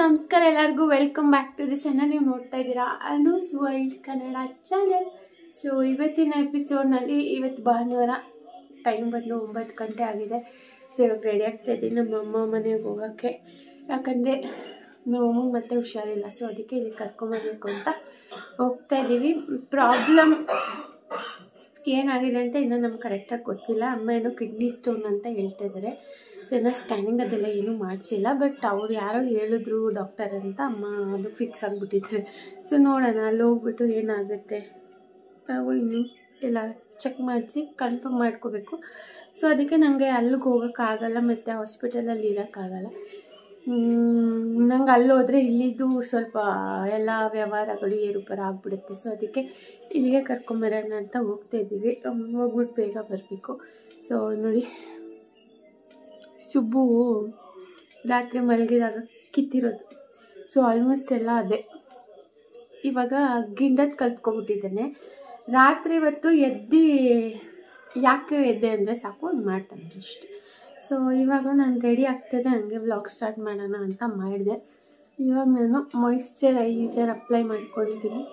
ನಮಸ್ಕಾರ ಎಲ್ಲರಿಗೂ welcome back to the channel. ನೀವು ನೋಡ್ತಾ ಇದ್ದೀರಾ Anu's world Kannada channel. So ಇವತ್ತಿನ ಎಪಿಸೋಡ್ನಲ್ಲಿ ಇವತ್ತು ಭಾನುವಾರ ಟೈಮ್ ಬಂದು 9 ಗಂಟೆ ಆಗಿದೆ. ಸೊ ಇವಾಗ ರೆಡಿ ಆಗ್ತಾ ಇದ್ದೀನಿ ನಮ್ಮ ಅಮ್ಮ ಮನೆಗೆ ಹೋಗೋಕ್ಕೆ. ಯಾಕಂದರೆ ನಮ್ಮ ಅಮ್ಮಗೆ ಮತ್ತೆ ಹುಷಾರಿಲ್ಲ, ಸೊ ಅದಕ್ಕೆ ಇಲ್ಲಿ ಕರ್ಕೊಂಬರ್ಬೇಕು ಅಂತ ಹೋಗ್ತಾ ಇದ್ದೀವಿ. ಪ್ರಾಬ್ಲಮ್ ಏನಾಗಿದೆ ಅಂತ ಇನ್ನೂ ನಮ್ಗೆ ಕರೆಕ್ಟಾಗಿ ಗೊತ್ತಿಲ್ಲ. ಅಮ್ಮ ಏನೋ ಕಿಡ್ನಿ ಸ್ಟೋನ್ ಅಂತ ಹೇಳ್ತಾ ಇದ್ದಾರೆ. ಸೊ ಇನ್ನೂ ಸ್ಕ್ಯಾನಿಂಗ್ ಅದೆಲ್ಲ ಏನೂ ಮಾಡಿಸಿಲ್ಲ, ಬಟ್ ಅವ್ರು ಯಾರೋ ಹೇಳಿದ್ರು ಡಾಕ್ಟರ್ ಅಂತ. ಅಮ್ಮ ಅದು ಫಿಕ್ಸ್ ಆಗಿಬಿಟ್ಟಿದ್ದಾರೆ. ಸೊ ನೋಡೋಣ, ಅಲ್ಲಿ ಹೋಗ್ಬಿಟ್ಟು ಏನಾಗುತ್ತೆ ನಾವು ಇನ್ನೂ ಎಲ್ಲ ಚೆಕ್ ಮಾಡಿಸಿ ಕನ್ಫರ್ಮ್ ಮಾಡ್ಕೋಬೇಕು. ಸೊ ಅದಕ್ಕೆ ನನಗೆ ಅಲ್ಲಿಗೆ ಹೋಗೋಕ್ಕಾಗಲ್ಲ ಮತ್ತು ಹಾಸ್ಪಿಟಲಲ್ಲಿ ಇರೋಕ್ಕಾಗಲ್ಲ. ನಂಗೆ ಅಲ್ಲಿ ಹೋದರೆ ಇಲ್ಲಿದ್ದು ಸ್ವಲ್ಪ ಎಲ್ಲ ವ್ಯವಹಾರಗಳು ಏರುಪೇರು ಆಗಿಬಿಡುತ್ತೆ. ಸೊ ಅದಕ್ಕೆ ಇಲ್ಲಿಗೆ ಕರ್ಕೊಂಬರೋಣ ಅಂತ ಹೋಗ್ತಾ ಇದ್ದೀವಿ. ಹೋಗ್ಬಿಟ್ಟು ಬೇಗ ಬರಬೇಕು. ಸೊ ನೋಡಿ, ಸುಬ್ಬು ರಾತ್ರಿ ಮಲಗಿದಾಗ ಕಿತ್ತಿರೋದು. ಸೊ ಆಲ್ಮೋಸ್ಟ್ ಎಲ್ಲ ಅದೇ. ಇವಾಗ ಗಿಂಡದ್ದು ಕಲ್ತ್ಕೊಬಿಟ್ಟಿದ್ದಾನೆ. ರಾತ್ರಿ ಹೊತ್ತು ಯಾಕೆ ಎದ್ದೆ ಅಂದರೆ ಸಾಕು ಒಂದು ಮಾಡ್ತಾನೆ ಅಷ್ಟೆ. ಸೊ ಇವಾಗ ನಾನು ರೆಡಿ ಆಗ್ತಿದ್ದೆ, ಹಂಗೆ ವ್ಲಾಗ್ ಸ್ಟಾರ್ಟ್ ಮಾಡೋಣ ಅಂತ ಮಾಡಿದೆ. ಇವಾಗ ನಾನು ಮಾಯಿಶ್ಚರೈಸರ್ ಅಪ್ಲೈ ಮಾಡ್ಕೊಂಡಿದ್ದೀನಿ.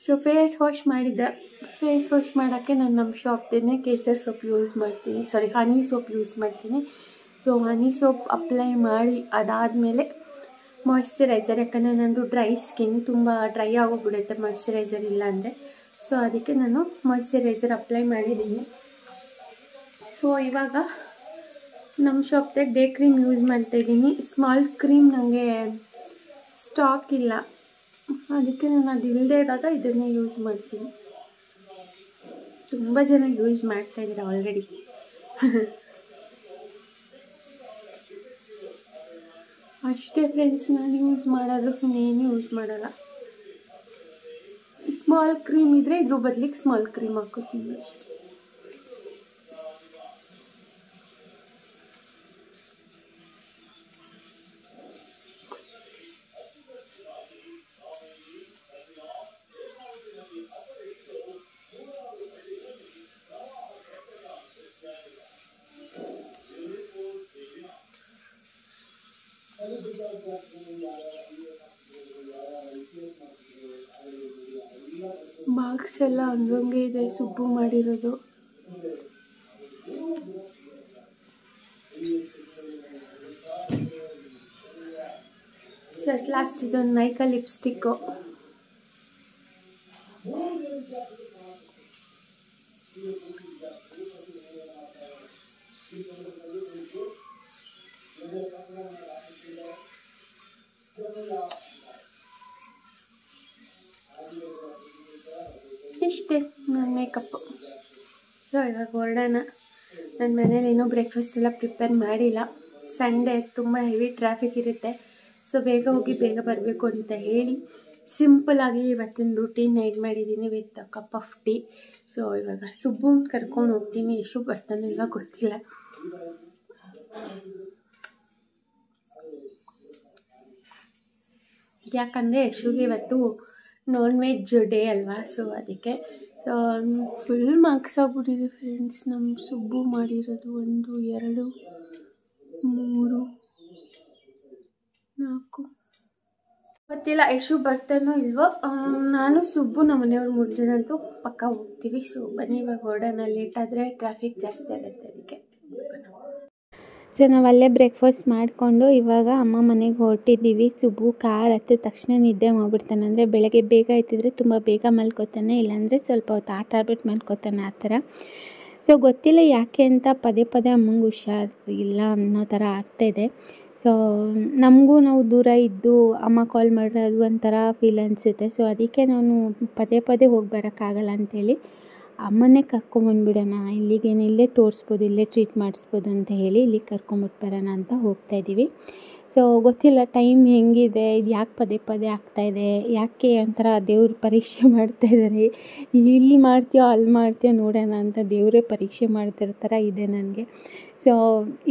ಸೊ ಫೇಸ್ ವಾಶ್ ಮಾಡಿದ್ದೆ. ಫೇಸ್ ವಾಶ್ ಮಾಡೋಕ್ಕೆ ನಾನು ನಮ್ಮ ಶಾಪ್ದೇನೆ ಕೇಸರ್ ಸೋಪ್ ಯೂಸ್ ಮಾಡ್ತೀನಿ, ಹನಿ ಸೋಪ್ ಯೂಸ್ ಮಾಡ್ತೀನಿ. ಸೊ ಹನಿ ಸೋಪ್ ಅಪ್ಲೈ ಮಾಡಿ ಅದಾದಮೇಲೆ ಮಾಯಿಶ್ಚರೈಸರ್, ಯಾಕಂದರೆ ನಂದು ಡ್ರೈ ಸ್ಕಿನ್, ತುಂಬ ಡ್ರೈ ಆಗೋಗ್ಬಿಡುತ್ತೆ ಮಾಯಿಶ್ಚರೈಸರ್ ಇಲ್ಲ ಅಂದರೆ. ಸೊ ಅದಕ್ಕೆ ನಾನು ಮಾಯಿಶ್ಚರೈಸರ್ ಅಪ್ಲೈ ಮಾಡಿದ್ದೀನಿ. ಸೊ ಇವಾಗ ನಮ್ಮ ಶಾಪ್ದಾಗ ಡೇ ಕ್ರೀಮ್ ಯೂಸ್ ಮಾಡ್ತಾಯಿದ್ದೀನಿ. ಸ್ಮಾಲ್ ಕ್ರೀಮ್ ನನಗೆ ಸ್ಟಾಕ್ ಇಲ್ಲ, ಅದಕ್ಕೆ ನಾನು ಅದು ಇಲ್ಲದೆ ಇದ್ದಾಗ ಇದನ್ನೇ ಯೂಸ್ ಮಾಡ್ತೀನಿ. ತುಂಬ ಜನ ಯೂಸ್ ಮಾಡ್ತಾಯಿದ್ದಾರೆ ಆಲ್ರೆಡಿ. ಅಷ್ಟೇ ಫ್ರೆಂಡ್ಸ್, ನಾನು ಯೂಸ್ ಮಾಡೋದು, ಇನ್ನೇನು ಯೂಸ್ ಮಾಡಲ್ಲ. ಸ್ಮಾಲ್ ಕ್ರೀಮ್ ಇದ್ದರೆ ಇದ್ರ ಬದಲಿಗೆ ಸ್ಮಾಲ್ ಕ್ರೀಮ್ ಹಾಕೋತೀನಿ ಅಷ್ಟೇ. ಮಾರ್ಕ್ಸ್ ಎಲ್ಲ ಹಂಗಂಗೆ ಇದೆ ಸುಬ್ಬು ಮಾಡಿರೋದು. ಸೊ ಅಟ್ ಲಾಸ್ಟ್ ಇದೊಂದು ನೈಕಾ ಲಿಪ್ಸ್ಟಿಕ್ಕು. ಇಷ್ಟೇ ನನ್ನ ಮೇಕಪ್ಪು. ಸೊ ಇವಾಗ ಹೊರಡೋಣ. ನನ್ನ ಮನೇಲಿ ಏನೋ ಬ್ರೇಕ್ಫಾಸ್ಟ್ ಎಲ್ಲ ಪ್ರಿಪೇರ್ ಮಾಡಿಲ್ಲ. ಸಂಡೇ ತುಂಬ ಹೆವಿ ಟ್ರಾಫಿಕ್ ಇರುತ್ತೆ. ಸೊ ಬೇಗ ಹೋಗಿ ಬೇಗ ಬರಬೇಕು ಅಂತ ಹೇಳಿ ಸಿಂಪಲಾಗಿ ಇವತ್ತಿನ ರೂಟೀನ್ ನೈಟ್ ಮಾಡಿದ್ದೀನಿ with cup of tea. So ಇವಾಗ ಸುಬ್ಬುನ್ ಕರ್ಕೊಂಡು ಹೋಗ್ತೀನಿ. ಯಶು ಬರ್ತಾನಿಲ್ವ ಗೊತ್ತಿಲ್ಲ. ಯಾಕಂದರೆ ಯಶುಗೆ ಇವತ್ತು ನಾನ್ ವೆಜ್ ಡೇ ಅಲ್ವಾ. ಸೊ ಅದಕ್ಕೆ ಫುಲ್ ಮಾರ್ಕ್ಸ್ ಆಗ್ಬಿಟ್ಟಿದೆ ಫ್ರೆಂಡ್ಸ್. ನಮ್ಮ ಸುಬ್ಬು ಮಾಡಿರೋದು 1 2 3 4 ಗೊತ್ತಿಲ್ಲ ಯಶು ಬರ್ತಾನೋ ಇಲ್ವೋ. ನಾನು ಸುಬ್ಬು ನಮ್ಮ ಮನೆಯವ್ರು 3 ಜನ ಅಂತೂ ಪಕ್ಕ ಹೋಗ್ತೀವಿ. ಸೊ ಬನ್ನಿ ಇವಾಗ ಹೊರಡೋಣ. ಲೇಟ್ ಆದರೆ ಟ್ರಾಫಿಕ್ ಜಾಸ್ತಿ ಆಗುತ್ತೆ, ಅದಕ್ಕೆ. ಸೊ ನಾವು ಅಲ್ಲೇ ಬ್ರೇಕ್ಫಾಸ್ಟ್ ಮಾಡಿಕೊಂಡು ಇವಾಗ ಅಮ್ಮ ಮನೆಗೆ ಹೊರಟಿದ್ದೀವಿ. ಸುಬ್ಬು ಕಾರ್ ಹತ್ತಿದ ತಕ್ಷಣ ನಿದ್ದೆ ಮಾಡಿಬಿಡ್ತಾನೆ. ಅಂದರೆ ಬೆಳಗ್ಗೆ ಬೇಗ ಎತ್ತಿದ್ರೆ ತುಂಬ ಬೇಗ ಮಲ್ಕೋತಾನೆ, ಇಲ್ಲಾಂದರೆ ಸ್ವಲ್ಪ ಹೊತ್ತು ಆಟ ಆಡ್ಬಿಟ್ಟು ಮಲ್ಕೋತಾನೆ, ಆ ಥರ. ಸೊ ಗೊತ್ತಿಲ್ಲ ಯಾಕೆ ಅಂತ ಪದೇ ಪದೇ ಅಮ್ಮಂಗೆ ಹುಷಾರಿಲ್ಲ ಅನ್ನೋ ಥರ ಆಗ್ತಾಯಿದೆ. ಸೊ ನಮಗೂ ನಾವು ದೂರ ಇದ್ದು ಅಮ್ಮ ಕಾಲ್ ಮಾಡೋದು ಒಂಥರ ಫೀಲ್ ಅನಿಸುತ್ತೆ. ಸೊ ಅದಕ್ಕೆ ನಾನು ಪದೇ ಪದೇ ಹೋಗಿ ಬರೋಕ್ಕಾಗಲ್ಲ ಅಂಥೇಳಿ ಅಮ್ಮನ್ನೇ ಕರ್ಕೊಂಬಂದ್ಬಿಡೋಣ, ಇಲ್ಲಿಗೇನು ಇಲ್ಲೇ ತೋರಿಸ್ಬೋದು, ಇಲ್ಲೇ ಟ್ರೀಟ್ ಮಾಡಿಸ್ಬೋದು ಅಂತ ಹೇಳಿ ಇಲ್ಲಿಗೆ ಕರ್ಕೊಂಬಿಟ್ಟು ಬರೋಣ ಅಂತ ಹೋಗ್ತಾಯಿದ್ದೀವಿ. ಸೊ ಗೊತ್ತಿಲ್ಲ ಟೈಮ್ ಹೆಂಗಿದೆ, ಇದು ಯಾಕೆ ಪದೇ ಪದೇ ಆಗ್ತಾಯಿದೆ, ಯಾಕೆ ಒಂಥರ ದೇವ್ರ ಪರೀಕ್ಷೆ ಮಾಡ್ತಾಯಿದ್ದಾರೆ. ಇಲ್ಲಿ ಮಾಡ್ತೀಯೋ ಅಲ್ಲಿ ಮಾಡ್ತೀಯೋ ನೋಡೋಣ ಅಂತ ದೇವರೇ ಪರೀಕ್ಷೆ ಮಾಡ್ತಿರೋ ಥರ ಇದೆ ನನಗೆ. ಸೊ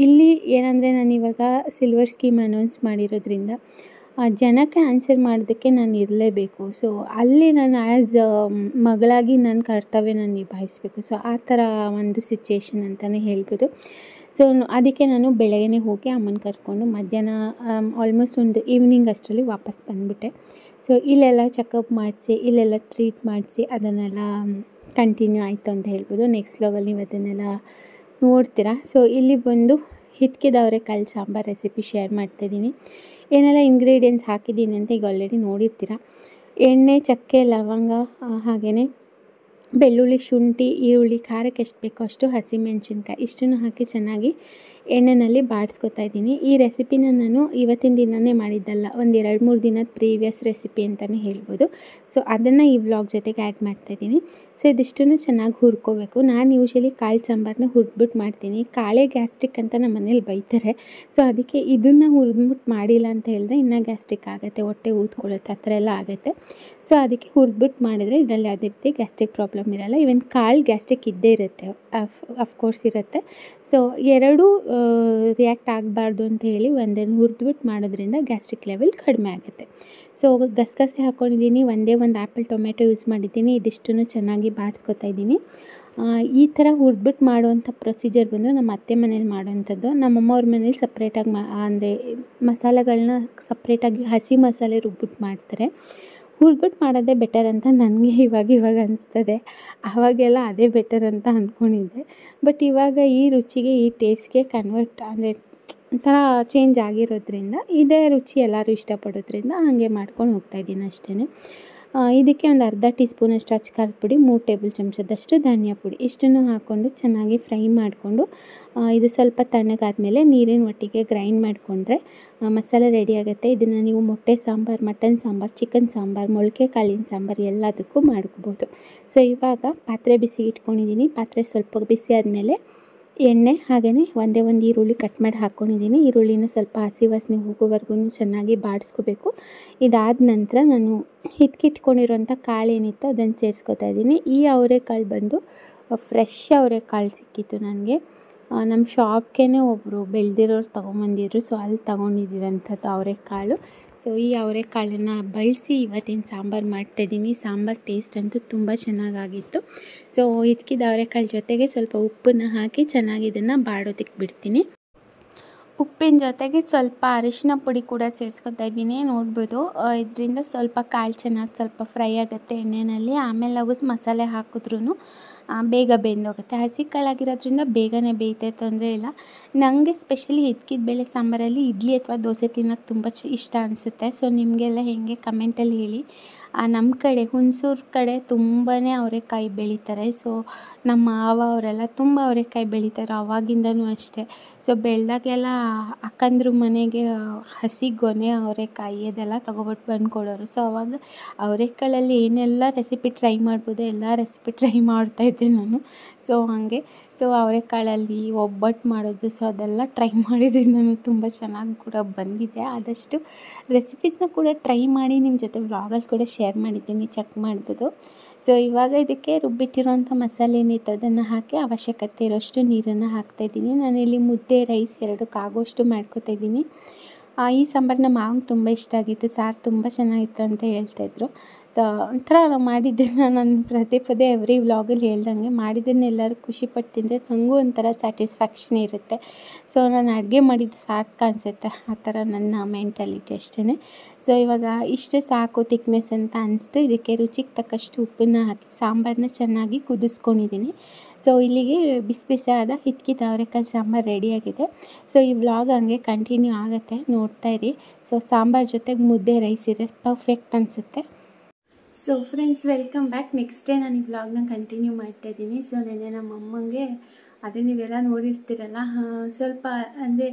ಇಲ್ಲಿ ಏನಂದರೆ ನಾನು ಇವಾಗ ಸಿಲ್ವರ್ ಸ್ಕೀಮ್ ಅನೌನ್ಸ್ ಮಾಡಿರೋದ್ರಿಂದ ಜನಕ್ಕೆ ಆನ್ಸರ್ ಮಾಡೋದಕ್ಕೆ ನಾನು ಇರಲೇಬೇಕು. ಸೊ ಅಲ್ಲಿ ನಾನು ಆ್ಯಸ್ ಮಗಳಾಗಿ ನನ್ನ ಕರ್ತವ್ಯ ನಾನು ನಿಭಾಯಿಸಬೇಕು. ಸೊ ಆ ಥರ ಒಂದು ಸಿಚುಯೇಷನ್ ಅಂತಲೇ ಹೇಳ್ಬೋದು. ಸೊ ಅದಕ್ಕೆ ನಾನು ಬೆಳಗ್ಗೆನೇ ಹೋಗಿ ಅಮ್ಮನ ಕರ್ಕೊಂಡು ಮಧ್ಯಾಹ್ನ ಆಲ್ಮೋಸ್ಟ್ ಒಂದು ಈವ್ನಿಂಗ್ ಅಷ್ಟರಲ್ಲಿ ವಾಪಸ್ ಬಂದುಬಿಟ್ಟೆ. ಸೊ ಇಲ್ಲೆಲ್ಲ ಚೆಕಪ್ ಮಾಡಿಸಿ, ಇಲ್ಲೆಲ್ಲ ಟ್ರೀಟ್ ಮಾಡಿಸಿ ಅದನ್ನೆಲ್ಲ ಕಂಟಿನ್ಯೂ ಆಯಿತು ಅಂತ ಹೇಳ್ಬೋದು. ನೆಕ್ಸ್ಟ್ ವ್ಲಾಗಲ್ಲಿ ನೀವು ಅದನ್ನೆಲ್ಲ ನೋಡ್ತೀರಾ. ಸೊ ಇಲ್ಲಿ ಬಂದು ಹಿತ್ಕಿದ ಅವರೆಕಾಳು ಸಾಂಬಾರು ರೆಸಿಪಿ ಶೇರ್ ಮಾಡ್ತಾಯಿದ್ದೀನಿ. ಏನೆಲ್ಲ ಇಂಗ್ರೀಡಿಯೆಂಟ್ಸ್ ಹಾಕಿದ್ದೀನಿ ಅಂತ ಈಗ ಆಲ್ರೆಡಿ ನೋಡಿರ್ತೀರ. ಎಣ್ಣೆ, ಚಕ್ಕೆ, ಲವಂಗ, ಹಾಗೆಯೇ ಬೆಳ್ಳುಳ್ಳಿ, ಶುಂಠಿ, ಈರುಳ್ಳಿ, ಖಾರಕ್ಕೆ ಎಷ್ಟು ಬೇಕೋ ಅಷ್ಟು, ಹಸಿಮೆಣಸಿನ್ಕಾಯಿ ಇಷ್ಟನ್ನು ಹಾಕಿ ಚೆನ್ನಾಗಿ ಎಣ್ಣೆಯಲ್ಲಿ ಬಾಡಿಸ್ಕೊತಾ ಇದ್ದೀನಿ. ಈ ರೆಸಿಪಿನ ನಾನು ಇವತ್ತಿನ ದಿನವೇ ಮಾಡಿದ್ದಲ್ಲ, ಒಂದು 2-3 ದಿನದ ಪ್ರೀವಿಯಸ್ ರೆಸಿಪಿ ಅಂತಲೇ ಹೇಳ್ಬೋದು. ಸೊ ಅದನ್ನು ಈ ವ್ಲಾಗ್ ಜೊತೆಗೆ ಆ್ಯಡ್ ಮಾಡ್ತಾಯಿದ್ದೀನಿ. ಸೊ ಇದಿಷ್ಟನ್ನು ಚೆನ್ನಾಗಿ ಹುರ್ಕೋಬೇಕು. ನಾನು ಯೂಶ್ವಲಿ ಕಾಳು ಸಾಂಬಾರನ್ನ ಹುರಿದ್ಬಿಟ್ಟು ಮಾಡ್ತೀನಿ. ಕಾಳೇ ಗ್ಯಾಸ್ಟ್ರಿಕ್ ಅಂತ ನಮ್ಮ ಮನೇಲಿ ಬೈತಾರೆ. ಸೊ ಅದಕ್ಕೆ ಇದನ್ನು ಹುರಿದ್ಬಿಟ್ಟು ಮಾಡಿಲ್ಲ ಅಂತ ಹೇಳಿದ್ರೆ ಇನ್ನೂ ಗ್ಯಾಸ್ಟ್ರಿಕ್ ಆಗುತ್ತೆ, ಹೊಟ್ಟೆ ಊದ್ಕೊಳ್ಳುತ್ತೆ, ಆ ಥರ ಎಲ್ಲ ಆಗುತ್ತೆ. ಸೊ ಅದಕ್ಕೆ ಹುರಿದ್ಬಿಟ್ಟು ಮಾಡಿದರೆ ಇದರಲ್ಲಿ ಯಾವುದೇ ರೀತಿ ಗ್ಯಾಸ್ಟ್ರಿಕ್ ಪ್ರಾಬ್ಲಮ್ ಇರೋಲ್ಲ. ಈವನ್ ಕಾಳು ಗ್ಯಾಸ್ಟ್ರಿಕ್ ಇದ್ದೇ ಇರುತ್ತೆ, ಅಫ್ಕೋರ್ಸ್ ಇರುತ್ತೆ. ಸೊ ಎರಡೂ ರಿಯಾಕ್ಟ್ ಆಗಬಾರ್ದು ಅಂತ ಹೇಳಿ ಒಂದನ್ನು ಹುರಿದ್ಬಿಟ್ಟು ಮಾಡೋದ್ರಿಂದ ಗ್ಯಾಸ್ಟ್ರಿಕ್ ಲೆವೆಲ್ ಕಡಿಮೆ ಆಗುತ್ತೆ. ಸೊ ಗಸಗಸೆ ಹಾಕ್ಕೊಂಡಿದ್ದೀನಿ, ಒಂದೇ ಒಂದು ಆ್ಯಪಲ್ ಟೊಮೆಟೊ ಯೂಸ್ ಮಾಡಿದ್ದೀನಿ. ಇದಿಷ್ಟನ್ನು ಚೆನ್ನಾಗಿ ಬಾಡಿಸ್ಕೊತಾ ಇದ್ದೀನಿ. ಈ ಥರ ಹುರಿದ್ಬಿಟ್ಟು ಮಾಡುವಂಥ ಪ್ರೊಸೀಜರ್ ಬಂದು ನಮ್ಮ ಅತ್ತೆ ಮನೇಲಿ ಮಾಡೋವಂಥದ್ದು. ನಮ್ಮಮ್ಮ ಅವ್ರ ಮನೇಲಿ ಸಪ್ರೇಟಾಗಿ ಅಂದರೆ ಮಸಾಲೆಗಳನ್ನ ಸಪ್ರೇಟಾಗಿ ಹಸಿ ಮಸಾಲೆ ರುಬ್ಬಿಟ್ಟು ಮಾಡ್ತಾರೆ. ಹುರಿದ್ಬಿಟ್ಟು ಮಾಡೋದೇ ಬೆಟರ್ ಅಂತ ನನಗೆ ಇವಾಗ ಅನಿಸ್ತದೆ. ಆವಾಗೆಲ್ಲ ಅದೇ ಬೆಟರ್ ಅಂತ ಅಂದ್ಕೊಂಡಿದ್ದೆ. ಬಟ್ ಇವಾಗ ಈ ರುಚಿಗೆ, ಈ ಟೇಸ್ಟ್ಗೆ ಕನ್ವರ್ಟ್ ಅಂದರೆ ಒಂಥರ ಚೇಂಜ್ ಆಗಿರೋದ್ರಿಂದ ಇದೇ ರುಚಿ ಎಲ್ಲರೂ ಇಷ್ಟಪಡೋದ್ರಿಂದ ಹಾಗೆ ಮಾಡ್ಕೊಂಡು ಹೋಗ್ತಾಯಿದ್ದೀನಿ ಅಷ್ಟೇ. ಇದಕ್ಕೆ ಒಂದು ಅರ್ಧ ಟೀ ಸ್ಪೂನಷ್ಟು ಅಚ್ಚ ಖಾರದ ಪುಡಿ, 3 ಟೇಬಲ್ ಚಮಚದಷ್ಟು ಧನಿಯಾ ಪುಡಿ ಇಷ್ಟನ್ನು ಹಾಕ್ಕೊಂಡು ಚೆನ್ನಾಗಿ ಫ್ರೈ ಮಾಡಿಕೊಂಡು ಇದು ಸ್ವಲ್ಪ ತಣ್ಣಗಾದ್ಮೇಲೆ ನೀರಿನ ಒಟ್ಟಿಗೆ ಗ್ರೈಂಡ್ ಮಾಡಿಕೊಂಡ್ರೆ ಮಸಾಲೆ ರೆಡಿ ಆಗುತ್ತೆ. ಇದನ್ನು ನೀವು ಮೊಟ್ಟೆ ಸಾಂಬಾರು, ಮಟನ್ ಸಾಂಬಾರು, ಚಿಕನ್ ಸಾಂಬಾರು, ಮೊಳಕೆ ಕಾಳಿನ ಸಾಂಬಾರು ಎಲ್ಲದಕ್ಕೂ ಮಾಡ್ಕೋಬೋದು. ಸೊ ಇವಾಗ ಪಾತ್ರೆ ಬಿಸಿಗೆ ಇಟ್ಕೊಂಡಿದ್ದೀನಿ. ಪಾತ್ರೆ ಸ್ವಲ್ಪ ಬಿಸಿ ಆದಮೇಲೆ ಎಣ್ಣೆ, ಹಾಗೆಯೇ ಒಂದೇ ಒಂದು ಈರುಳ್ಳಿ ಕಟ್ ಮಾಡಿ ಹಾಕ್ಕೊಂಡಿದ್ದೀನಿ. ಈರುಳ್ಳಿನೂ ಸ್ವಲ್ಪ ಹಸಿ ವಾಸನೆ ಹೋಗೋವರೆಗೂ ಚೆನ್ನಾಗಿ ಬಾಡಿಸ್ಕೋಬೇಕು. ಇದಾದ ನಂತರ ನಾನು ಹಿಟ್ಕಿಟ್ಕೊಂಡಿರೋಂಥ ಕಾಳು ಏನಿತ್ತು ಅದನ್ನು ಸೇರಿಸ್ಕೊತಾ ಇದ್ದೀನಿ. ಈ ಅವರೆಕಾಳು ಬಂದು ಫ್ರೆಶ್ ಅವರೆಕಾಳು ಸಿಕ್ಕಿತ್ತು ನನಗೆ. ನಮ್ಮ ಶಾಪ್ಗೆ ಒಬ್ಬರು ಬೆಳೆದಿರೋರು ತೊಗೊಂಬಂದಿದ್ರು. ಸೊ ಅಲ್ಲಿ ತೊಗೊಂಡಿದ್ದಂಥದ್ದು ಅವರೆಕಾಳು. ಸೊ ಈ ಅವರೆಕಾಳನ್ನು ಬಳಸಿ ಇವತ್ತಿನ ಸಾಂಬಾರು ಮಾಡ್ತಾಯಿದ್ದೀನಿ. ಸಾಂಬಾರು ಟೇಸ್ಟ್ ಅಂತೂ ತುಂಬ ಚೆನ್ನಾಗಾಗಿತ್ತು. ಸೊ ಹಿಚ್ಕಿದ ಅವರೆಕಾಳು ಜೊತೆಗೆ ಸ್ವಲ್ಪ ಉಪ್ಪನ್ನು ಹಾಕಿ ಚೆನ್ನಾಗಿ ಇದನ್ನು ಬಾಡೋದಕ್ಕೆ ಬಿಡ್ತೀನಿ. ಉಪ್ಪಿನ ಜೊತೆಗೆ ಸ್ವಲ್ಪ ಅರಿಶಿನ ಪುಡಿ ಕೂಡ ಸೇರಿಸ್ಕೊತಾ ಇದ್ದೀನಿ. ನೋಡ್ಬೋದು, ಇದರಿಂದ ಸ್ವಲ್ಪ ಕಾಳು ಚೆನ್ನಾಗಿ ಸ್ವಲ್ಪ ಫ್ರೈ ಆಗುತ್ತೆ ಎಣ್ಣೆಯಲ್ಲಿ. ಆಮೇಲೆ ನಾವು ಮಸಾಲೆ ಹಾಕಿದ್ರೂ ಬೇಗ ಬೆಂದೋಗುತ್ತೆ. ಹಸಿ ಕಾಳಾಗಿರೋದ್ರಿಂದ ಬೇಗನೆ ಬೇಯುತ್ತೆ, ತೊಂದರೆ ಇಲ್ಲ. ನನಗೆ ಸ್ಪೆಷಲಿ ಹಿಚ್ಕಿದ ಬೇಳೆ ಸಾಂಬಾರಲ್ಲಿ ಇಡ್ಲಿ ಅಥವಾ ದೋಸೆ ತಿನ್ನೋಕ್ಕೆ ತುಂಬ ಇಷ್ಟ ಅನಿಸುತ್ತೆ. ಸೊ ನಿಮಗೆಲ್ಲ ಹೇಗೆ ಕಮೆಂಟಲ್ಲಿ ಹೇಳಿ. ನಮ್ಮ ಕಡೆ ಹುಣಸೂರು ಕಡೆ ತುಂಬಾ ಅವರೆಕಾಯಿ ಬೆಳೀತಾರೆ. ಸೊ ನಮ್ಮ ಮಾವ ಅವರೆಲ್ಲ ತುಂಬ ಅವರೆಕಾಯಿ ಬೆಳೀತಾರೆ ಆವಾಗಿಂದನೂ ಅಷ್ಟೇ. ಸೊ ಬೆಳೆದಾಗೆಲ್ಲ ಅಕ್ಕಂದ್ರ ಮನೆಗೆ ಹಸಿ ಗೊನೆ ಅವರೆಕಾಯಿ ಅದೆಲ್ಲ ತೊಗೊಬಿಟ್ಟು ಬಂದು ಕೊಡೋರು. ಸೊ ಅವಾಗ ಅವರೆಕಾಳಲ್ಲಿ ಏನೆಲ್ಲ ರೆಸಿಪಿ ಟ್ರೈ ಮಾಡ್ಬೋದು ಎಲ್ಲ ರೆಸಿಪಿ ಟ್ರೈ ಮಾಡ್ತಾಯಿದ್ದೆ ನಾನು. ಸೊ ಹಾಗೆ ಸೊ ಅವರೆಕಾಳಲ್ಲಿ ಒಬ್ಬಟ್ಟು ಮಾಡೋದು, ಸೊ ಅದೆಲ್ಲ ಟ್ರೈ ಮಾಡಿದ್ದೀನಿ ನಾನು. ತುಂಬ ಚೆನ್ನಾಗಿ ಕೂಡ ಬಂದಿದೆ. ಆದಷ್ಟು ರೆಸಿಪೀಸ್ನ ಕೂಡ ಟ್ರೈ ಮಾಡಿ ನಿಮ್ಮ ಜೊತೆ ವ್ಲಾಗಲ್ಲಿ ಕೂಡ ಶೇರ್ ಮಾಡಿದ್ದೀನಿ, ಚೆಕ್ ಮಾಡ್ಬೋದು. ಸೊ ಇವಾಗ ಇದಕ್ಕೆ ರುಬ್ಬಿಟ್ಟಿರೋಂಥ ಮಸಾಲೆ ಏನಿತ್ತು ಅದನ್ನು ಹಾಕಿ ಅವಶ್ಯಕತೆ ಇರೋಷ್ಟು ನೀರನ್ನು ಹಾಕ್ತಾಯಿದ್ದೀನಿ. ನಾನಿಲ್ಲಿ ಮುದ್ದೆ, ರೈಸ್ ಎರಡಕ್ಕೆ ಆಗೋಷ್ಟು ಮಾಡ್ಕೊತಾಯಿದ್ದೀನಿ. ಈ ಸಾಂಬಾರು ನಮ್ಮ ಮಾವಂಗೆ ತುಂಬ ಇಷ್ಟ ಆಗಿತ್ತು, ಸಾರು ತುಂಬ ಚೆನ್ನಾಗಿತ್ತು ಅಂತ ಹೇಳ್ತಾಯಿದ್ರು. ಸೊ ಒಂಥರ ನಾವು ಮಾಡಿದ್ದನ್ನು ನಾನು ಪದೇ ಎವ್ರಿ ವ್ಲಾಗಲ್ಲಿ ಹೇಳ್ದಂಗೆ ಮಾಡಿದ್ದನ್ನು ಎಲ್ಲರೂ ಖುಷಿಪಟ್ಟು ತಿಂದರೆ ನನಗೂ ಒಂಥರ ಸ್ಯಾಟಿಸ್ಫ್ಯಾಕ್ಷನ್ ಇರುತ್ತೆ. ಸೊ ನಾನು ಅಡುಗೆ ಮಾಡಿದ್ದು ಸಾರ್ಥಕ ಅನಿಸುತ್ತೆ, ಆ ಥರ ನನ್ನ ಮೆಂಟಾಲಿಟಿ ಅಷ್ಟೇ. ಸೊ ಇವಾಗ ಇಷ್ಟೇ ಸಾಕು ತಿಕ್ನೆಸ್ ಅಂತ ಅನಿಸ್ತು. ಇದಕ್ಕೆ ರುಚಿಗೆ ತಕ್ಕಷ್ಟು ಉಪ್ಪನ್ನು ಹಾಕಿ ಸಾಂಬಾರನ್ನ ಚೆನ್ನಾಗಿ ಕುದಿಸ್ಕೊಂಡಿದ್ದೀನಿ. ಸೊ ಇಲ್ಲಿಗೆ ಬಿಸಿ ಬಿಸಿಯಾದ ಹಿಚ್ಕಿದ ಅವರೆಕಾಳು ಸಾಂಬಾರು ರೆಡಿಯಾಗಿದೆ. ಸೊ ಈ ವ್ಲಾಗ್ ಹಂಗೆ ಕಂಟಿನ್ಯೂ ಆಗುತ್ತೆ, ನೋಡ್ತಾ ಇರಿ. ಸೊ ಸಾಂಬಾರು ಜೊತೆಗೆ ಮುದ್ದೆ, ರೈಸ್ ಇರೋ ಪರ್ಫೆಕ್ಟ್ ಅನಿಸುತ್ತೆ. So friends, welcome back. Next day ನಾನು ಈ ವ್ಲಾಗ್ನ ಕಂಟಿನ್ಯೂ ಮಾಡ್ತಾಯಿದ್ದೀನಿ. ಸೊ ನೆನ್ನೆ ನಮ್ಮ ಅಮ್ಮಂಗೆ ಅದೇ ನೀವೆಲ್ಲ ನೋಡಿರ್ತೀರಲ್ಲ, ಸ್ವಲ್ಪ ಅಂದರೆ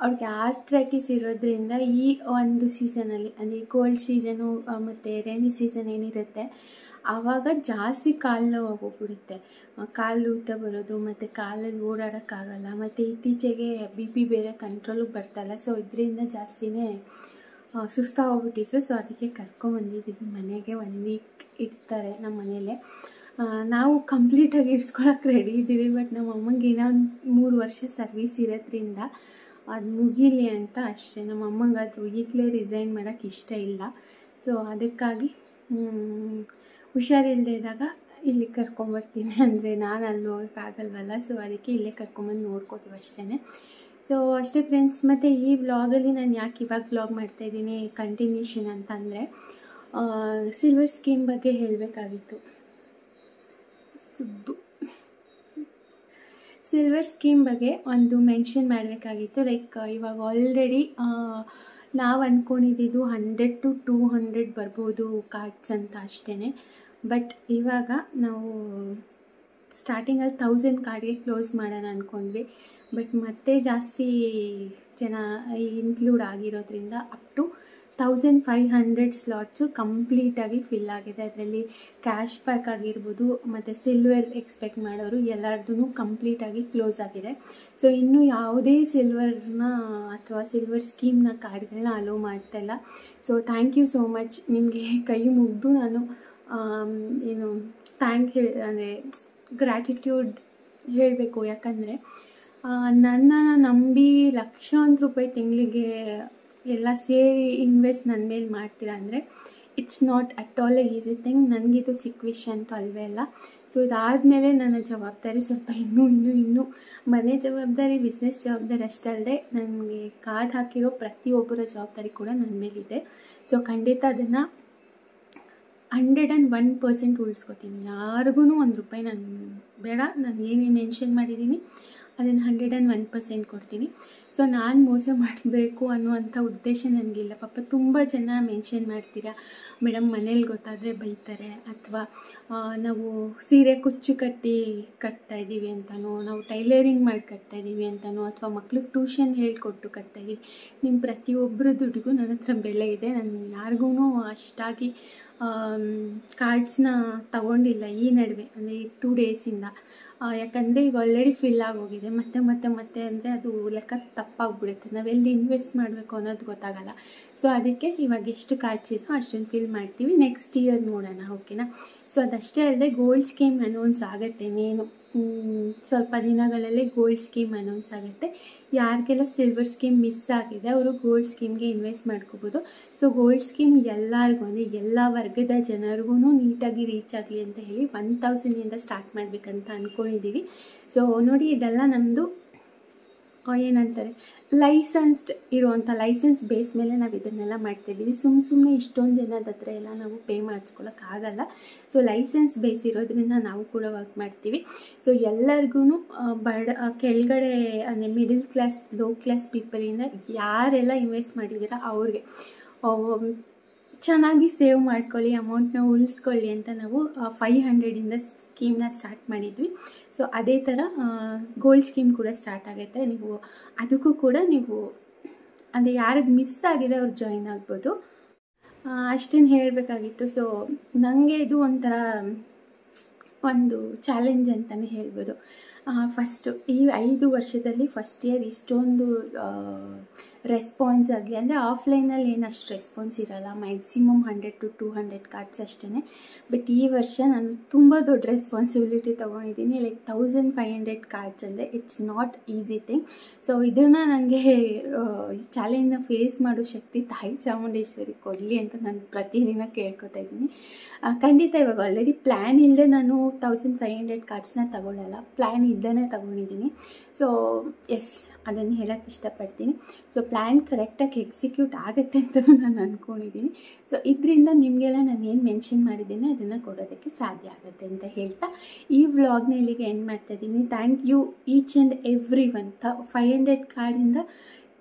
ಅವ್ರಿಗೆ ಆರ್ಥ್ರೈಟಿಸ್ ಇರೋದ್ರಿಂದ ಈ ಒಂದು ಸೀಸನಲ್ಲಿ ಅಂದರೆ ಕೋಲ್ಡ್ ಸೀಸನು ಮತ್ತು ರೈನಿ ಸೀಸನ್ ಏನಿರುತ್ತೆ ಆವಾಗ ಜಾಸ್ತಿ ಕಾಲು ನೋವು ಹೋಗ್ಬಿಡುತ್ತೆ. ಕಾಲು ಊತ ಬರೋದು ಮತ್ತು ಕಾಲಲ್ಲಿ ಓಡಾಡೋಕ್ಕಾಗಲ್ಲ. ಮತ್ತು ಇತ್ತೀಚೆಗೆ BP ಬೇರೆ ಕಂಟ್ರೋಲಿಗೆ ಬರ್ತಾಯಿಲ್ಲ. ಸೊ ಇದರಿಂದ ಜಾಸ್ತಿನೇ ಸುಸ್ತಾಗೋಗ್ಬಿಟ್ಟಿದ್ರು. ಸೊ ಅದಕ್ಕೆ ಕರ್ಕೊಂಬಂದಿದ್ದೀವಿ ಮನೆಗೆ. 1 ವೀಕ್ ಇರ್ತಾರೆ ನಮ್ಮ ಮನೇಲೆ. ನಾವು ಕಂಪ್ಲೀಟಾಗಿ ಇಡ್ಸ್ಕೊಳಕ್ಕೆ ರೆಡಿ ಇದ್ದೀವಿ. ಬಟ್ ನಮ್ಮ ಅಮ್ಮಂಗೆ ಇನ್ನೂ ಒಂದು 3 ವರ್ಷ ಸರ್ವೀಸ್ ಇರೋದ್ರಿಂದ ಅದು ಮುಗೀಲಿ ಅಂತ ಅಷ್ಟೇ. ನಮ್ಮ ಅಮ್ಮಂಗೆ ಅದು ಈಗಲೇ ರಿಸೈನ್ ಮಾಡೋಕ್ಕೆ ಇಷ್ಟ ಇಲ್ಲ. ಸೊ ಅದಕ್ಕಾಗಿ ಹುಷಾರಿಲ್ಲದೆ ಇದ್ದಾಗ ಇಲ್ಲಿ ಕರ್ಕೊಂಬರ್ತೀನಿ, ಅಂದರೆ ನಾನು ಅಲ್ಲಿ ಹೋಗೋಕ್ಕಾಗಲ್ವಲ್ಲ. ಸೊ ಅದಕ್ಕೆ ಇಲ್ಲೇ ಕರ್ಕೊಂಬಂದು ನೋಡ್ಕೊತೀವಿ ಅಷ್ಟೇ. ಸೊ ಅಷ್ಟೇ ಫ್ರೆಂಡ್ಸ್. ಮತ್ತು ಈ ವ್ಲಾಗಲ್ಲಿ ನಾನು ಯಾಕೆ ಇವಾಗ ವ್ಲಾಗ್ ಮಾಡ್ತಾಯಿದ್ದೀನಿ ಕಂಟಿನ್ಯೂಷನ್ ಅಂತಂದರೆ, ಸಿಲ್ವರ್ ಸ್ಕೀಮ್ ಬಗ್ಗೆ ಹೇಳಬೇಕಾಗಿತ್ತು. ಸಿಲ್ವರ್ ಸ್ಕೀಮ್ ಬಗ್ಗೆ ಒಂದು ಮೆನ್ಷನ್ ಮಾಡಬೇಕಾಗಿತ್ತು. ಲೈಕ್ ಇವಾಗ ಆಲ್ರೆಡಿ ನಾವು ಅಂದ್ಕೊಂಡಿದ್ದು 100 to 200 ಬರ್ಬೋದು ಕಾರ್ಡ್ಸ್ ಅಂತ ಅಷ್ಟೇ. ಬಟ್ ಇವಾಗ ನಾವು ಸ್ಟಾರ್ಟಿಂಗಲ್ಲಿ 1000 ಕಾರ್ಡ್ಗೆ ಕ್ಲೋಸ್ ಮಾಡೋಣ ಅಂದ್ಕೊಂಡ್ವಿ. ಬಟ್ ಮತ್ತೆ ಜಾಸ್ತಿ ಜನ ಇನ್ಕ್ಲೂಡ್ ಆಗಿರೋದ್ರಿಂದ ಅಪ್ ಟು 1500 ಸ್ಲಾಟ್ಸು ಕಂಪ್ಲೀಟಾಗಿ ಫಿಲ್ ಆಗಿದೆ. ಅದರಲ್ಲಿ ಕ್ಯಾಶ್ ಬ್ಯಾಕ್ ಆಗಿರ್ಬೋದು ಮತ್ತು ಸಿಲ್ವರ್ ಎಕ್ಸ್ಪೆಕ್ಟ್ ಮಾಡೋರು ಎಲ್ಲರದೂ ಕಂಪ್ಲೀಟಾಗಿ ಕ್ಲೋಸ್ ಆಗಿದೆ. ಸೊ ಇನ್ನೂ ಯಾವುದೇ ಸಿಲ್ವರ್ನ ಅಥವಾ ಸಿಲ್ವರ್ ಸ್ಕೀಮ್ನ ಕಾರ್ಡ್ಗಳನ್ನ ಅಲೋ ಮಾಡ್ತಾಯಿಲ್ಲ. So thank you so much. ನಿಮಗೆ ಕೈ ಮುಗಿದು ನಾನು ಏನು ಅಂದರೆ ಗ್ರ್ಯಾಟಿಟ್ಯೂಡ್ ಹೇಳಬೇಕು. ಯಾಕಂದರೆ ನನ್ನನ್ನು ನಂಬಿ ಲಕ್ಷಾಂತರ ರೂಪಾಯಿ ತಿಂಗಳಿಗೆ ಎಲ್ಲ ಸೇರಿ ಇನ್ವೆಸ್ಟ್ ನನ್ನ ಮೇಲೆ ಮಾಡ್ತೀರಾ ಅಂದರೆ it's not at all A easy thing. ನನಗಿದು ಚಿಕ್ಕ ವಿಷಯ ಅಂತೂ ಅಲ್ವೇ ಅಲ್ಲ. ಸೊ ಇದಾದಮೇಲೆ ನನ್ನ ಜವಾಬ್ದಾರಿ ಸ್ವಲ್ಪ ಇನ್ನೂ ಮನೆ ಜವಾಬ್ದಾರಿ, ಬಿಸ್ನೆಸ್ ಜವಾಬ್ದಾರಿ ಅಷ್ಟೇ ಅಲ್ಲದೆ ನನಗೆ ಕಾರ್ಡ್ ಹಾಕಿರೋ ಪ್ರತಿಯೊಬ್ಬರ ಜವಾಬ್ದಾರಿ ಕೂಡ ನನ್ನ ಮೇಲಿದೆ. ಸೊ ಖಂಡಿತ ಅದನ್ನು 101% ಉಳಿಸ್ಕೊತೀನಿ. ಯಾರಿಗೂ ₹1 ನಾನು ಬೇಡ, ನಾನು ಏನೇನು ಮೆನ್ಷನ್ ಮಾಡಿದ್ದೀನಿ ಅದನ್ನು 101% ಕೊಡ್ತೀನಿ. ಸೊ ನಾನು ಮೋಸ ಮಾಡಬೇಕು ಅನ್ನುವಂಥ ಉದ್ದೇಶ ನನಗಿಲ್ಲ. ಪಾಪ ತುಂಬ ಜನ ಮೆನ್ಷನ್ ಮಾಡ್ತೀರಾ, ಮೇಡಮ್ ಮನೇಲಿ ಗೊತ್ತಾದರೆ ಬೈತಾರೆ, ಅಥವಾ ನಾವು ಸೀರೆ ಕುಚ್ಚು ಕಟ್ತಾಯಿದ್ದೀವಿ ಅಂತನೋ, ನಾವು ಟೈಲರಿಂಗ್ ಮಾಡಿ ಕಟ್ತಾಯಿದ್ದೀವಿ ಅಂತನೋ, ಅಥವಾ ಮಕ್ಳಿಗೆ ಟ್ಯೂಷನ್ ಹೇಳ್ಕೊಟ್ಟು ಕಟ್ತಾಯಿದ್ದೀವಿ. ನಿಮ್ಮ ಪ್ರತಿಯೊಬ್ಬರ ದುಡ್ಡಿಗೂ ನನ್ನ ಹತ್ರ ಬೆಲೆ ಇದೆ. ನಾನು ಯಾರಿಗೂ ಅಷ್ಟಾಗಿ ಕಾರ್ಡ್ಸ್ನ ತಗೊಂಡಿಲ್ಲ ಈ ನಡುವೆ, ಅಂದರೆ ಈ 2 ಡೇಸಿಂದ. ಯಾಕಂದರೆ ಈಗ ಆಲ್ರೆಡಿ ಫಿಲ್ ಆಗೋಗಿದೆ. ಮತ್ತೆ ಅಂದರೆ ಅದು ಲೆಕ್ಕ ತಪ್ಪಾಗ್ಬಿಡುತ್ತೆ. ನಾವೆಲ್ಲಿ ಇನ್ವೆಸ್ಟ್ ಮಾಡಬೇಕು ಅನ್ನೋದು ಗೊತ್ತಾಗಲ್ಲ. ಸೊ ಅದಕ್ಕೆ ಇವಾಗ ಎಷ್ಟು ಕಾರ್ಡ್ಸ್ ಇದೋ ಅಷ್ಟೊಂದು ಫಿಲ್ ಮಾಡ್ತೀವಿ. ನೆಕ್ಸ್ಟ್ ಇಯರ್ ನೋಡೋಣ, ಓಕೆನಾ? ಸೊ ಅದಷ್ಟೇ ಅಲ್ಲದೆ ಗೋಲ್ಡ್ ಸ್ಕೀಮ್ ಅನೌನ್ಸ್ ಆಗುತ್ತೆ. ಇನ್ನೇನು ಸ್ವಲ್ಪ ದಿನಗಳಲ್ಲೇ ಗೋಲ್ಡ್ ಸ್ಕೀಮ್ ಅನೌನ್ಸ್ ಆಗುತ್ತೆ. ಯಾರಿಗೆಲ್ಲ ಸಿಲ್ವರ್ ಸ್ಕೀಮ್ ಮಿಸ್ ಆಗಿದೆ ಅವರು ಗೋಲ್ಡ್ ಸ್ಕೀಮ್ಗೆ ಇನ್ವೆಸ್ಟ್ ಮಾಡ್ಕೋಬೋದು. ಸೊ ಗೋಲ್ಡ್ ಸ್ಕೀಮ್ ಎಲ್ಲರಿಗೂ, ಅಂದರೆ ಎಲ್ಲ ವರ್ಗದ ಜನರಿಗೂ ನೀಟಾಗಿ ರೀಚ್ ಆಗಲಿ ಅಂತ ಹೇಳಿ 1000ಇಂದ ಸ್ಟಾರ್ಟ್ ಮಾಡಬೇಕಂತ ಅಂದ್ಕೊಂಡಿದ್ದೀವಿ. ಸೊ ನೋಡಿ, ಇದೆಲ್ಲ ನಮ್ಮದು ಏನಂತಾರೆ ಲೈಸೆನ್ಸ್ಡ್ ಇರುವಂಥ ಲೈಸೆನ್ಸ್ ಬೇಸ್ ಮೇಲೆ ನಾವು ಇದನ್ನೆಲ್ಲ ಮಾಡ್ತಾಯಿದ್ದೀವಿ. ಸುಮ್ಮನೆ ಇಷ್ಟೊಂದು ಜನದ ಹತ್ರ ಎಲ್ಲ ನಾವು ಪೇ ಮಾಡಿಸ್ಕೊಳ್ಳೋಕ್ಕಾಗಲ್ಲ. ಸೊ ಲೈಸೆನ್ಸ್ ಬೇಸ್ ಇರೋದ್ರಿಂದ ನಾವು ಕೂಡ ವರ್ಕ್ ಮಾಡ್ತೀವಿ. ಸೊ ಎಲ್ಲರಿಗೂ ಕೆಳಗಡೆ ಅಂದರೆ ಮಿಡಲ್ ಕ್ಲಾಸ್, ಲೋ ಕ್ಲಾಸ್ ಪೀಪಲಿಂದ ಯಾರೆಲ್ಲ ಇನ್ವೆಸ್ಟ್ ಮಾಡಿದ್ದೀರಾ ಅವ್ರಿಗೆ ಚೆನ್ನಾಗಿ ಸೇವ್ ಮಾಡ್ಕೊಳ್ಳಿ, ಅಮೌಂಟ್ನ ಉಳಿಸ್ಕೊಳ್ಳಿ ಅಂತ ನಾವು 500ಇಂದ ಸ್ಕೀಮ್ನ ಸ್ಟಾರ್ಟ್ ಮಾಡಿದ್ವಿ. ಸೊ ಅದೇ ಥರ ಗೋಲ್ಡ್ ಸ್ಕೀಮ್ ಕೂಡ ಸ್ಟಾರ್ಟ್ ಆಗುತ್ತೆ. ನೀವು ಅದಕ್ಕೂ ಕೂಡ ನೀವು ಅಂದರೆ ಯಾರಿಗೆ ಮಿಸ್ ಆಗಿದೆ ಅವ್ರು ಜಾಯಿನ್ ಆಗ್ಬೋದು. ಅಷ್ಟೇನು ಹೇಳಬೇಕಾಗಿತ್ತು. ಸೊ ನನಗೆ ಇದು ಒಂಥರ ಒಂದು ಚಾಲೆಂಜ್ ಅಂತಲೇ ಹೇಳ್ಬೋದು. ಫಸ್ಟು ಈ 5 ವರ್ಷದಲ್ಲಿ ಫಸ್ಟ್ ಇಯರ್ ಇಷ್ಟೊಂದು ರೆಸ್ಪಾನ್ಸ್ ಆಗಲಿ, ಅಂದರೆ ಆಫ್ಲೈನಲ್ಲಿ ಏನು ಅಷ್ಟು ರೆಸ್ಪಾನ್ಸ್ ಇರೋಲ್ಲ, ಮ್ಯಾಕ್ಸಿಮಮ್ 100 to 200 ಕಾರ್ಡ್ಸ್ ಅಷ್ಟೇ. ಬಟ್ ಈ ವರ್ಷ ನಾನು ತುಂಬ ದೊಡ್ಡ ರೆಸ್ಪಾನ್ಸಿಬಿಲಿಟಿ ತೊಗೊಂಡಿದ್ದೀನಿ. ಲೈಕ್ 1500 ಕಾರ್ಡ್ಸ್ ಅಂದರೆ it's not easy thing. So ಇದನ್ನು ನನಗೆ ಚಾಲೆಂಜ್ನ ಫೇಸ್ ಮಾಡೋ ಶಕ್ತಿ ತಾಯಿ ಚಾಮುಂಡೇಶ್ವರಿ ಕೊಡಲಿ ಅಂತ ನಾನು ಪ್ರತಿದಿನ ಕೇಳ್ಕೊತಾ ಇದ್ದೀನಿ. ಖಂಡಿತ ಇವಾಗ ಆಲ್ರೆಡಿ ಪ್ಲ್ಯಾನ್ ಇಲ್ಲದೆ ನಾನು 1500 ಕಾರ್ಡ್ಸ್ನ ತಗೊಳ್ಳಲ್ಲ, ಪ್ಲ್ಯಾನ್ ಇದ್ದನೇ ತಗೊಂಡಿದ್ದೀನಿ. ಸೊ ಎಸ್, ಅದನ್ನು ಹೇಳೋಕ್ಕೆ ಇಷ್ಟಪಡ್ತೀನಿ. ಸೊ ಪ್ಲ್ಯಾನ್ ಕರೆಕ್ಟಾಗಿ ಎಕ್ಸಿಕ್ಯೂಟ್ ಆಗುತ್ತೆ ಅಂತಲೂ ನಾನು ಅಂದ್ಕೊಂಡಿದ್ದೀನಿ. ಸೊ ಇದರಿಂದ ನಿಮಗೆಲ್ಲ ನಾನು ಏನು ಮೆನ್ಷನ್ ಮಾಡಿದ್ದೀನಿ ಅದನ್ನು ಕೊಡೋದಕ್ಕೆ ಸಾಧ್ಯ ಆಗುತ್ತೆ ಅಂತ ಹೇಳ್ತಾ ಈ ವ್ಲಾಗ್ನ ಇಲ್ಲಿಗೆ ಎಂಡ್ ಮಾಡ್ತಾಯಿದ್ದೀನಿ. Thank you each and every one. 500 ಕಾರ್ಡಿಂದ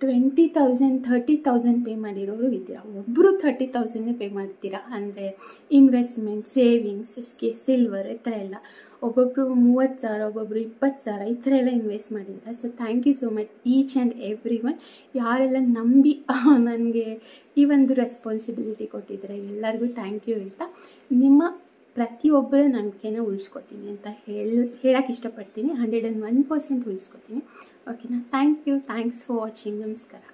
20,000 30,000 ಪೇ ಮಾಡಿರೋರು ಇದ್ದೀರಾ. ಒಬ್ಬರು 30,000 ಪೇ ಮಾಡ್ತೀರಾ ಅಂದರೆ ಇನ್ವೆಸ್ಟ್ಮೆಂಟ್, ಸೇವಿಂಗ್ಸ್, ಸಿಲ್ವರ್ ಈ ಥರ ಎಲ್ಲ. ಒಬ್ಬೊಬ್ಬರು 30,000, ಒಬ್ಬೊಬ್ಬರು 20,000 ಈ ಥರ ಎಲ್ಲ ಇನ್ವೆಸ್ಟ್ ಮಾಡಿದ್ದೀರಾ. So thank you so much each and every one. ಯಾರೆಲ್ಲ ನಂಬಿ ನನಗೆ ಈ ಒಂದು ರೆಸ್ಪಾನ್ಸಿಬಿಲಿಟಿ ಕೊಟ್ಟಿದ್ದೀರಾ ಎಲ್ಲರಿಗೂ ಥ್ಯಾಂಕ್ ಯು ಹೇಳ್ತಾ ನಿಮ್ಮ ಪ್ರತಿಯೊಬ್ಬರ ನಂಬಿಕೆನ ಉಳಿಸ್ಕೊತೀನಿ ಅಂತ ಹೇಳಕ್ಕೆ ಇಷ್ಟಪಡ್ತೀನಿ. 101% ಉಳಿಸ್ಕೊತೀನಿ. ಓಕೆನಾ? Thank you. Thanks for watching. ನಮಸ್ಕಾರ.